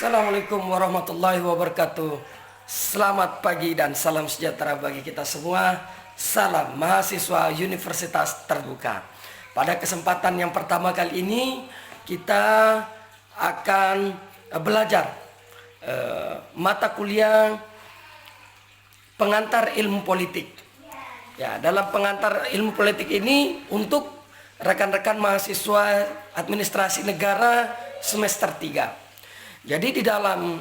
Assalamualaikum warahmatullahi wabarakatuh. Selamat pagi dan salam sejahtera bagi kita semua. Salam mahasiswa Universitas Terbuka. Pada kesempatan yang pertama kali ini kita akan belajar mata kuliah pengantar ilmu politik. Ya, dalam pengantar ilmu politik ini untuk rekan-rekan mahasiswa administrasi negara semester 3. Jadi di dalam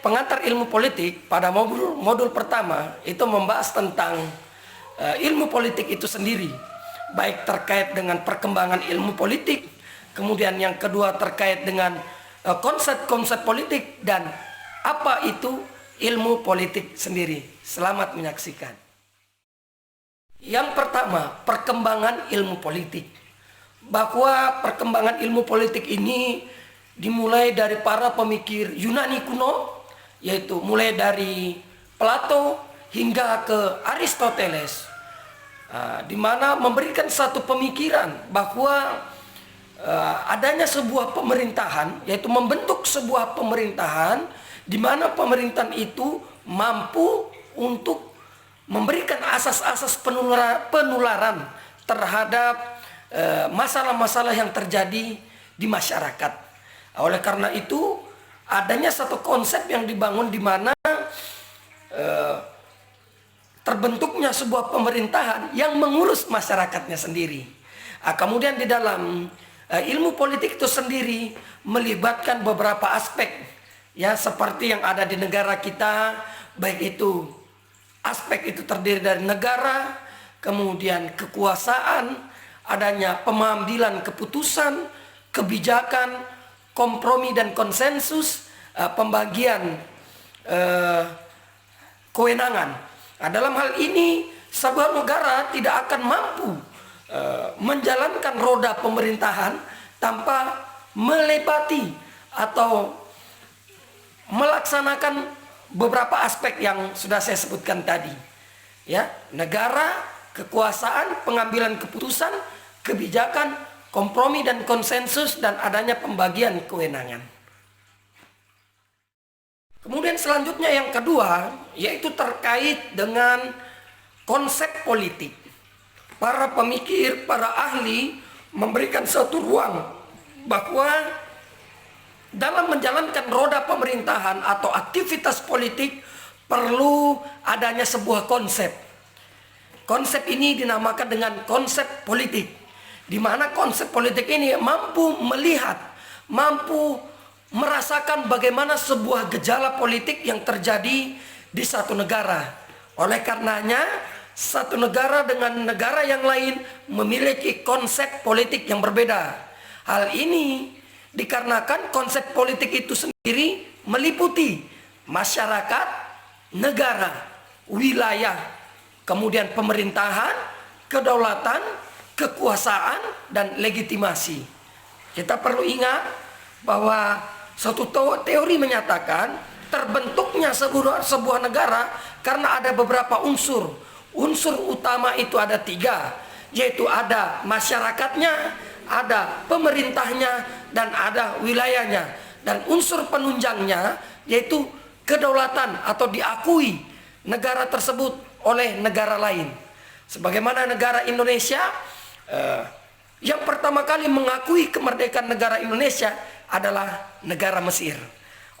pengantar ilmu politik pada modul pertama itu membahas tentang ilmu politik itu sendiri, baik terkait dengan perkembangan ilmu politik, kemudian yang kedua terkait dengan konsep-konsep politik dan apa itu ilmu politik sendiri. Selamat menyaksikan. Yang pertama, perkembangan ilmu politik. Bahwa perkembangan ilmu politik ini dimulai dari para pemikir Yunani kuno, yaitu mulai dari Plato hingga ke Aristoteles, di mana memberikan satu pemikiran bahwa adanya sebuah pemerintahan, yaitu membentuk sebuah pemerintahan di mana pemerintahan itu mampu untuk memberikan asas-asas penularan terhadap masalah-masalah yang terjadi di masyarakat. Oleh karena itu adanya satu konsep yang dibangun di mana terbentuknya sebuah pemerintahan yang mengurus masyarakatnya sendiri. Kemudian di dalam ilmu politik itu sendiri melibatkan beberapa aspek, ya, seperti yang ada di negara kita, baik itu aspek itu terdiri dari negara, kemudian kekuasaan, adanya pengambilan keputusan, kebijakan, kompromi dan konsensus, pembagian kewenangan. Dalam hal ini sebuah negara tidak akan mampu menjalankan roda pemerintahan tanpa melepati atau melaksanakan beberapa aspek yang sudah saya sebutkan tadi. Ya, negara, kekuasaan, pengambilan keputusan, kebijakan, kompromi dan konsensus, dan adanya pembagian kewenangan. Kemudian selanjutnya yang kedua, yaitu terkait dengan konsep politik. Para pemikir, para ahli memberikan satu ruang bahwa dalam menjalankan roda pemerintahan atau aktivitas politik perlu adanya sebuah konsep. Konsep ini dinamakan dengan konsep politik, di mana konsep politik ini mampu melihat, mampu merasakan bagaimana sebuah gejala politik yang terjadi di satu negara. Oleh karenanya, satu negara dengan negara yang lain memiliki konsep politik yang berbeda. Hal ini dikarenakan konsep politik itu sendiri meliputi masyarakat, negara, wilayah, kemudian pemerintahan, kedaulatan, kekuasaan, dan legitimasi. Kita perlu ingat bahwa suatu teori menyatakan terbentuknya sebuah negara karena ada beberapa unsur. Unsur utama itu ada 3, yaitu ada masyarakatnya, ada pemerintahnya, dan ada wilayahnya. Dan unsur penunjangnya yaitu kedaulatan atau diakui negara tersebut oleh negara lain. Sebagaimana negara Indonesia, yang pertama kali mengakui kemerdekaan negara Indonesia adalah negara Mesir.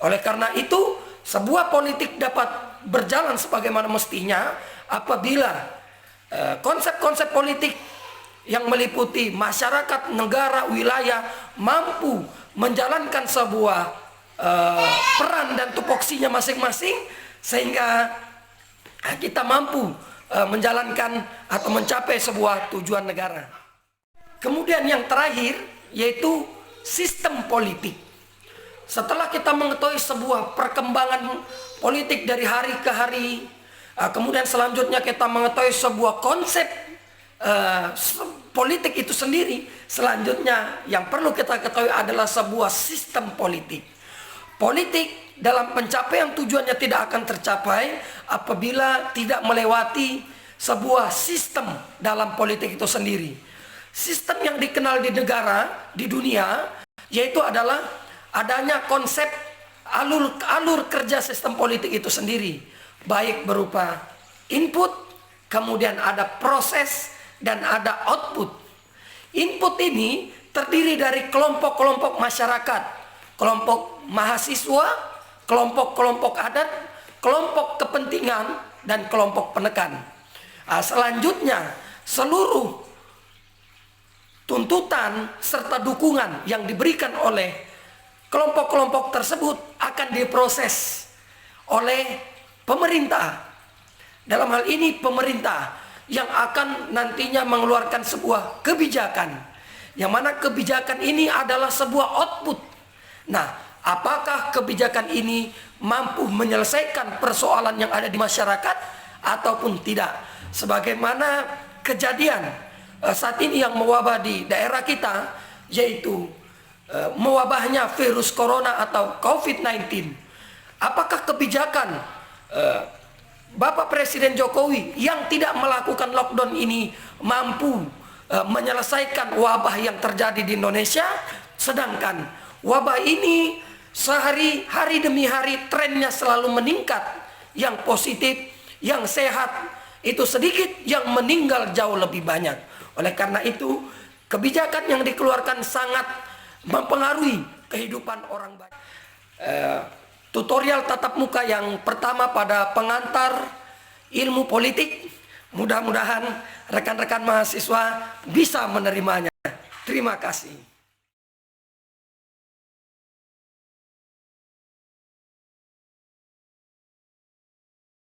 Oleh karena itu, sebuah politik dapat berjalan sebagaimana mestinya apabila konsep-konsep politik yang meliputi masyarakat, negara, wilayah mampu menjalankan sebuah peran dan tupoksinya masing-masing, sehingga kita mampu menjalankan atau mencapai sebuah tujuan negara. Kemudian yang terakhir yaitu sistem politik. Setelah kita mengetahui sebuah perkembangan politik dari hari ke hari, kemudian selanjutnya kita mengetahui sebuah konsep politik itu sendiri, selanjutnya yang perlu kita ketahui adalah sebuah sistem politik. Politik dalam pencapaian tujuannya tidak akan tercapai apabila tidak melewati sebuah sistem dalam politik itu sendiri. Sistem yang dikenal di negara, di dunia, yaitu adalah adanya konsep alur kerja sistem politik itu sendiri, baik berupa input, kemudian ada proses, dan ada output. Input ini terdiri dari kelompok-kelompok masyarakat, kelompok mahasiswa, kelompok-kelompok adat, kelompok kepentingan, dan kelompok penekan. Selanjutnya, seluruh tuntutan serta dukungan yang diberikan oleh kelompok-kelompok tersebut akan diproses oleh pemerintah. Dalam hal ini pemerintah yang akan nantinya mengeluarkan sebuah kebijakan, yang mana kebijakan ini adalah sebuah output. Nah, apakah kebijakan ini mampu menyelesaikan persoalan yang ada di masyarakat ataupun tidak? Sebagaimana kejadian saat ini yang mewabah di daerah kita, yaitu mewabahnya virus corona atau COVID-19. Apakah kebijakan Bapak Presiden Jokowi yang tidak melakukan lockdown ini mampu menyelesaikan wabah yang terjadi di Indonesia? Sedangkan wabah ini hari demi hari trennya selalu meningkat. Yang positif, yang sehat itu sedikit, yang meninggal jauh lebih banyak. Oleh karena itu, kebijakan yang dikeluarkan sangat mempengaruhi kehidupan orang banyak. Tutorial tatap muka yang pertama pada pengantar ilmu politik, mudah-mudahan rekan-rekan mahasiswa bisa menerimanya. Terima kasih.